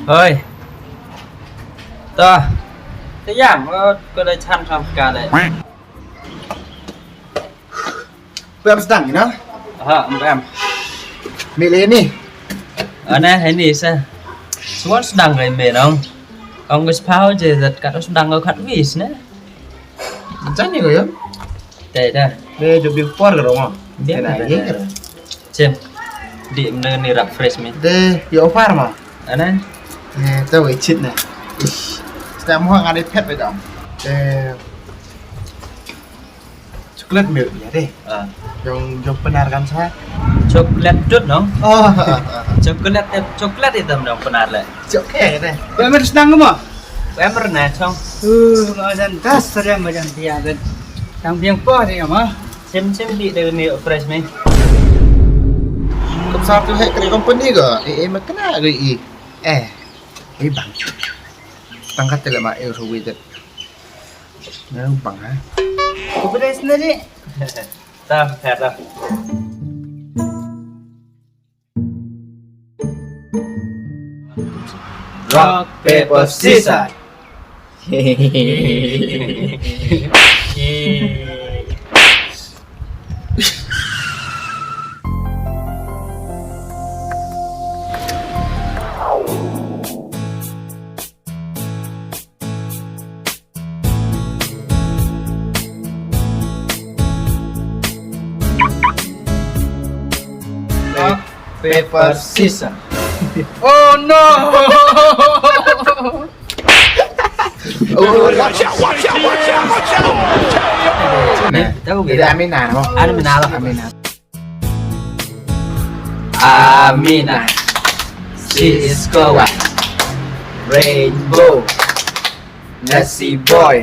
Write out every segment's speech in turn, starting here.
เฮ้ยตัวอย่างก็ได้ชันทำการเลยเพื่อนsedang ni noh. Em Milih ni. Nè thấy đi sao xuống sedang rồi mẹ ông cái pháo gì giật cả nó sedang ở khát vị nữa Macam ni ke ya? đây đây Dia jom before ke rumah. Biết Dia rồi. naik ke? xem điểm nơi này refresh mình Dia ya offer mah. nè Tahu icit ni. Setiap orang ada pet betul. Coklat milk ya deh. Yang benarkan saya. chocolate chút nó Oh, chocolate thì tầm đồng phần lại coklat deh. Em harus nang mo. em rồi nè xong Macam tas saja macam dia kan. Yang biang po dia mah. xem đi đây này refresh mình Kau satu hek kerja company ke? Mak kena ke i? Bang. Tangkat telah mak rugi tu. Nah, bang ha. Kau beri sendiri. ta thẹt rồi Rock, paper, scissors. Rock, paper, scissors. Oh no. Watch out! tahu Dia gitu Amina apa? Amina lah. Amina. Amina she is kawan Rainbow. Nasi boy.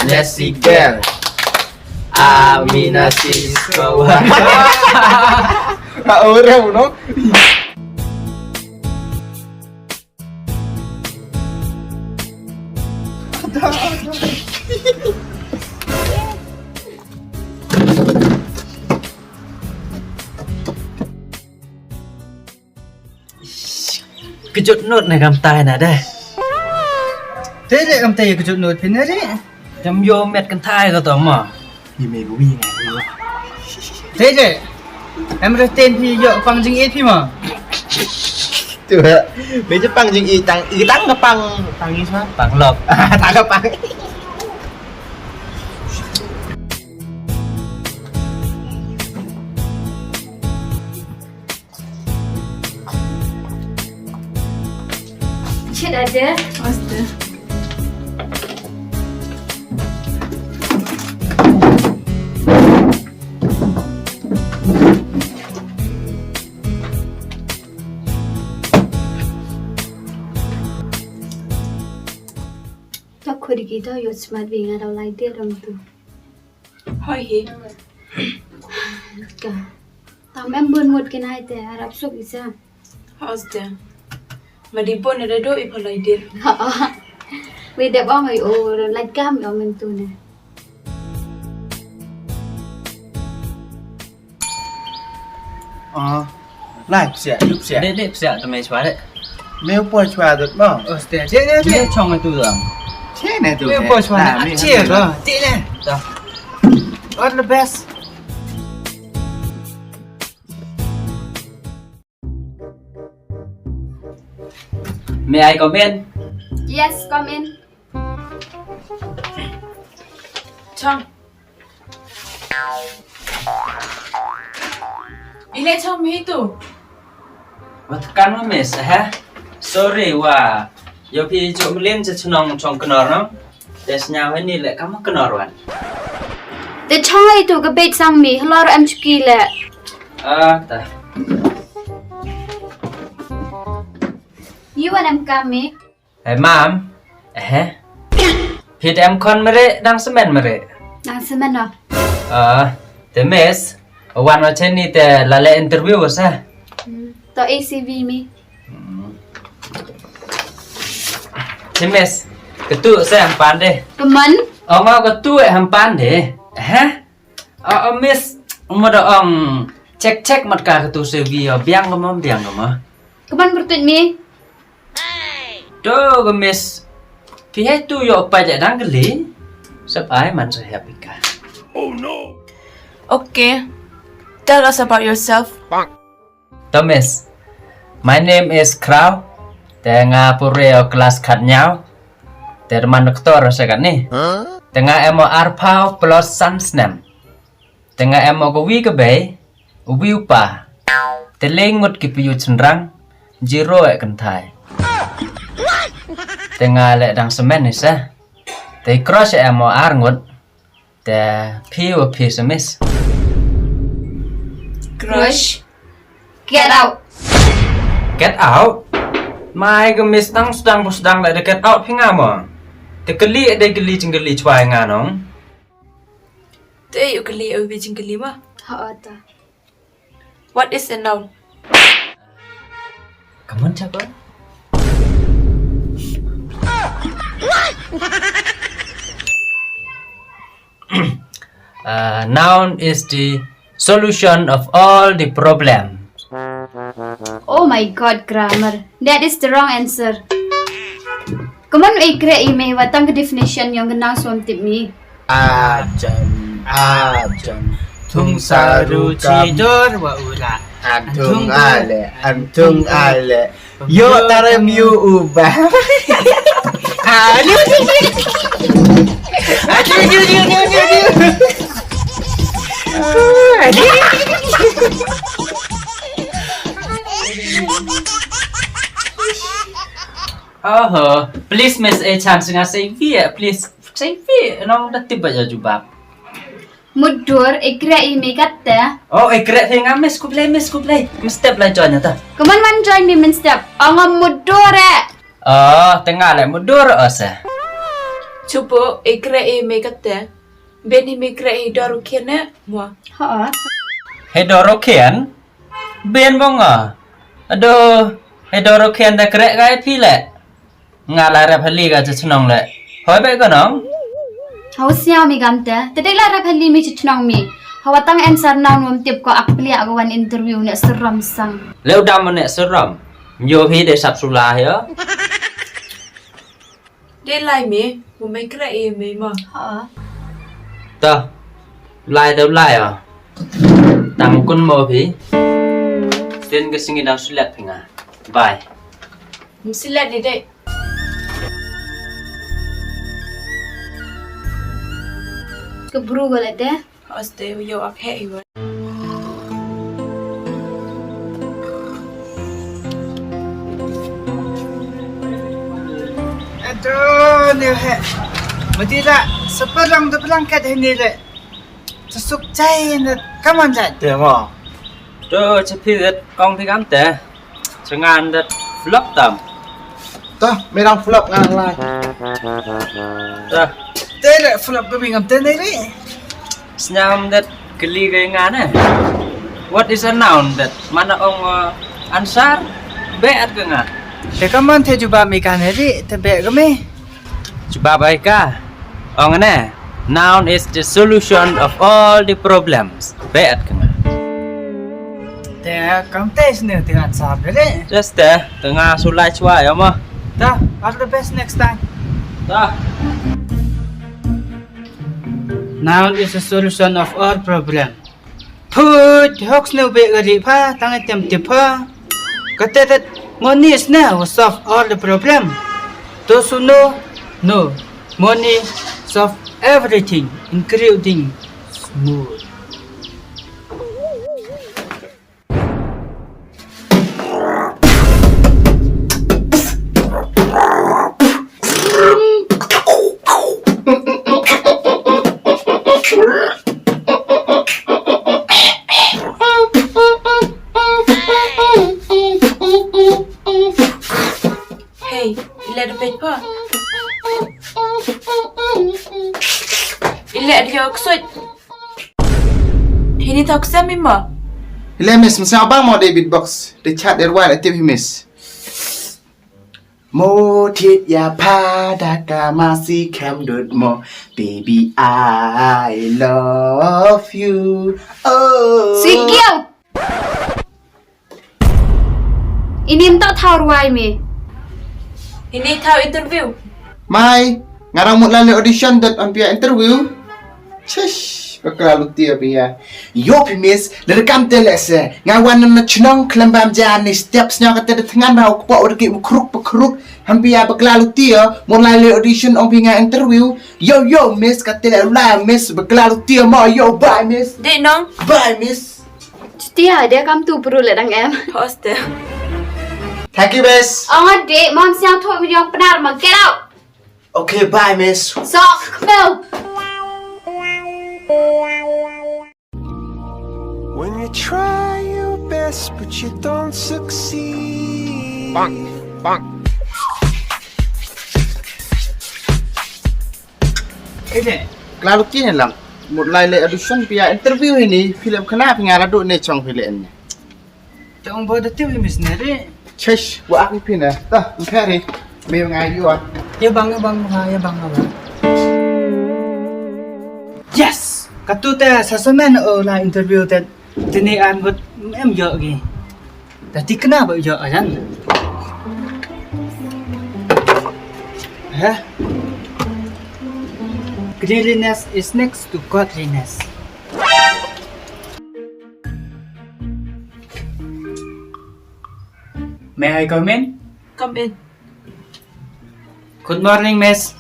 Nasi girl. Amina she is kawan Orang no. cái chút nốt này cầm tay nè đây Thế lại em tay cái chút nốt thế này đấy. chấm vô mệt cầm tay có tao mà Gì mày cũng biết này. Thế vậy. Em ra tên thì dựa bằng chính ít thì mà. Tuh, bây giờ pang jeng i tang ke pang i sao? bằng lợp Tak ke pang. Cik ada? Master. Tak kau kita yuk smart bingar atau lain dia orang tu. Hỏi hi. Kah, tamam bun mood kena itu Arab sok isa. Hostia. Mà đi buôn ở đây đôi bị phải đi. Vì đẹp ông ấy ô lại cam ở mình tu nè. Này, sẽ giúp sẽ. để sẹo tụi mày xóa đấy Mêu po chua được không? Hostia. Thế này chứ thế. trong cái tôi rồi Thế này tụi. Em bỏ cho anh ăn chia rồi. Thế này. đâu All the best. mẹ ai có bên Yes, come in. Trong. Ile trong mi tu. mà căn nó mệt hả sorry wa giờ khi chỗ lên cho nong trong cái nó để nhau hay ni lại cắm cái nó rồi The chai tu ke bed sang mi, hello em chuki le. ta You and em kami. hey mom hit em con mere đang semen mere Nang semen no. the miss one mà trên ni te là lệ interview sao To ACV mi. the miss cái tụ sẽ làm pan đây Kemen? mau cái tụ làm pan để hả miss mà đó Cek mat ka tu sevi biang ke mah. Kapan bertut mi? Do gemis. Pihai tu yo pajak dang geli. Sep ai man se happy ka. Okay. Tell us about yourself. Thomas. My name is Crow. Tengah pureo kelas kat nyau. Terman doktor sekat ni. Tengah emo arpau plus sansnem. Tengah emo gowi ke bay. Ubi upah. Telengut ki piyu cendrang. Jiro kentai. Tengah lek dang semen ni sah. Te cross emo arngut. Te piu pi semis. Crush. Get out. Get out. Mai gemis dang sedang lek get out pinga mo. Te geli ada geli cengeli cuai nganong. Te yuk kali ubi jingkali mah. Ha ta. What is a noun? Kamu siapa? Noun is the solution of all the problems. Oh my god, grammar. That is the wrong answer. Kaman ikre email watang ke definition yang genang suam tip mi. Ajan Tung saru cidor wa ula. Antung ale yo tarem yu ubah. Aduh. Oh, please Miss A chance nga say via, please. Say via, nong datib aja jubab. Mudur ikre email kata. Oh, ikret nga miss ku play. Mesti play join ta. Kaman man join me min step. Angam mudur Oh, tengah le mudur asa. Cuba ikra me kata. Ben imikra daru kena mua. Ha. Hedorokian ben bonga. Aduh, hedorokian da krek gai pi le. Ngala rap hali ga chnong le. Hoi be ko nong. Hau siao mi gamta. Tadek la rap hali mi chitnong mi. Hawatang answer noun wam tip ko aklia awan interview ne seram sang. Leu dam ne seram. Yo pi de sap sula ya. Dia lai me, mu mai kra me ma. Ha. Ta. Lai à. Tang kun mo pi. Sen ke singi dang sulat pinga. Bye. Mu silat ni dek. Keburu golet deh. Aste yo ak he iwa. Aduh, ni he. Mesti tak sepelang tu pelangkat ini le. Sesuk cai ni, kaman cai? Tengok. Do chapi det kong pi gam te. Changan det flop tam. Toh, merang flop ngan lai. Ta. Tidak fulap kami ngam tenai ni. Snyam det keli gai ngan What is a noun that mana ong ansar beat ke nga? Te kaman te cuba mi kan ni, te be kami. Coba baik ka. Ong ne. Noun is the solution of all the problems. Beat ke nga? Te kam tes ni tengah sab ni. Just tengah sulai cua ya mah. Dah, all the best next time. Ta. Noun is a solution of all problem. Put hoax no be gari pa tang tem tipa. Kata that money is now will solve all the problem. Those who know, no. Money solve everything, including smooth. Hey, ila ada pet pa. Ila dia oksud. Ini tak sami ma. Lemes mesti abang mau David box. The chat der wai aktif himis. Mo tit ya pada masih kamdut mo. Baby I love you. Oh. Sikiau. Ini tak tahu ruai me. Ini tahu interview. Mai, ngarang mut lalu audition dan ampia interview. Cish, bakal tia pia. Yo pimis, lerekam telese. Ngawan na chnong klembam jani steps nya kata dengan mau kpo urgi kruk hampia bakal tia mut lalu audition on pinga interview. Yo miss kata la miss bakal tia mo yo bye miss. Dek nong. Bye miss. Dia ada kamu tu perlu ledang em. Hostel. Thank you miss. Oh, dek, mom siang tu yang Pnar mang get out. Okay, bye miss. Sok, no. When you try your best but you don't succeed. Ini. Kalau kini lang, mulai le audition pia interview ini film kenapa ngaradu ni chong film ni. Jangan bodoh tu Miss Nere. Chesh, buat aku pina. Tah, mkari. May ngayu ah. Ya bang. Yes. Katuta sasamen olah interview dan tinian buat em yo gi. Tadi kenapa yo ajan? Hah? Cleanliness is next to godliness. May I come in? Come in. Good morning, miss.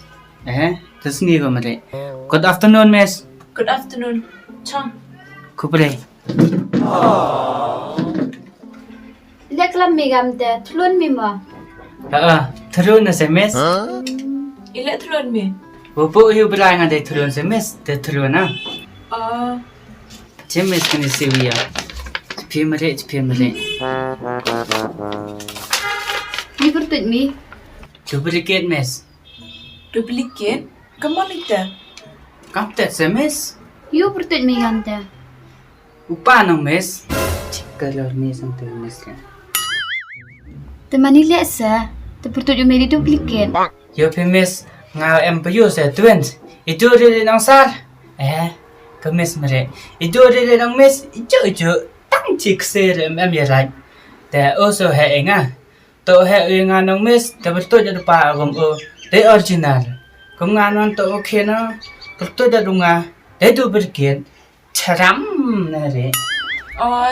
Terus ni ko mali. Good afternoon, miss. Good afternoon. Chong. Kupre. Leklam megam te, tulun mi mo. Turun na sa miss. Ile turun mi. Wopo yu berai nga day turun sa miss. Day turun na. Jim miss kani siwiya. Pimare. Mi pertut mi. Duplicate, miss. Duplicate. Come on ita. Kaptet sa miss. You pertut mi gam te. Upa nang miss. Color miss ang tu miss ka. Temani lihat sa. Te pertut you made duplicate. Yo pi miss. Nga em pa yu sa twins. Itu rin ang sar. Ka miss mare. Itu rin ang miss. Ijo. Tang chik sir em yaray. Te also he nga. To he nga nang miss. Te pertut jadu pa agam o. Te original. Kung nga nang to okay na. Pertut jadu nga. Te duplicate. Charam na rin.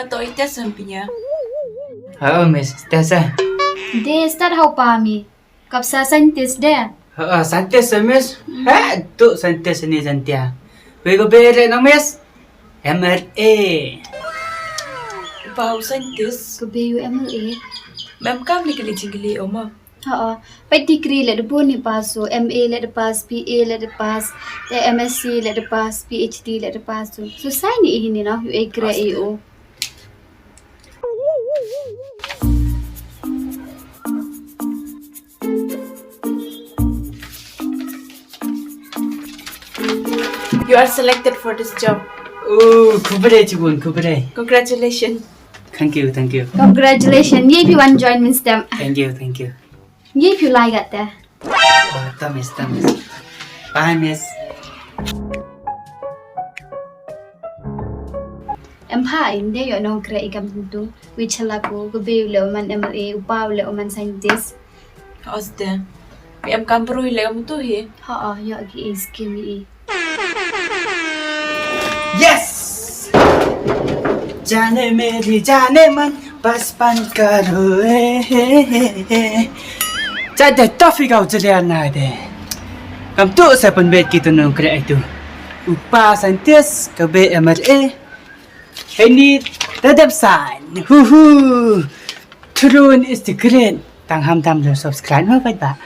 To ita sampinya. Miss. Tesa. De start how pa mi. Kapsa scientist de. Santis sa miss. Tu santis ni santia. Wego bere na miss. MRA. Wow, scientist. Ko be you MLA. Ma'am kam likali jingli oma. Pai degree le de boni paso, MA le de pass, PA le de pass, te MSc le de pass, PhD le de pass. So sai ni ini na you a grade AO. You are selected for this job. Kubere chikun, kubere. Congratulations. Thank you. Congratulations. Ye if you want join means them. Thank you. Ye if you like it there. Tamis. Bye, miss. Empha in de yo no grade ikam tu. We chala ko be le man MLA upa le man scientist. Hostel. Ma'am kam perlu ile kamu tu he. Yo gi is kimi. Yes! जाने मेरी जाने मन बचपन का रोए Jadi tofi kau jelian nade. Kam tu saya pun bet kita nung kira itu. Upa santis ke BMRA. Ini tetap sign. Turun is the great. Tang ham tam subscribe apa ba?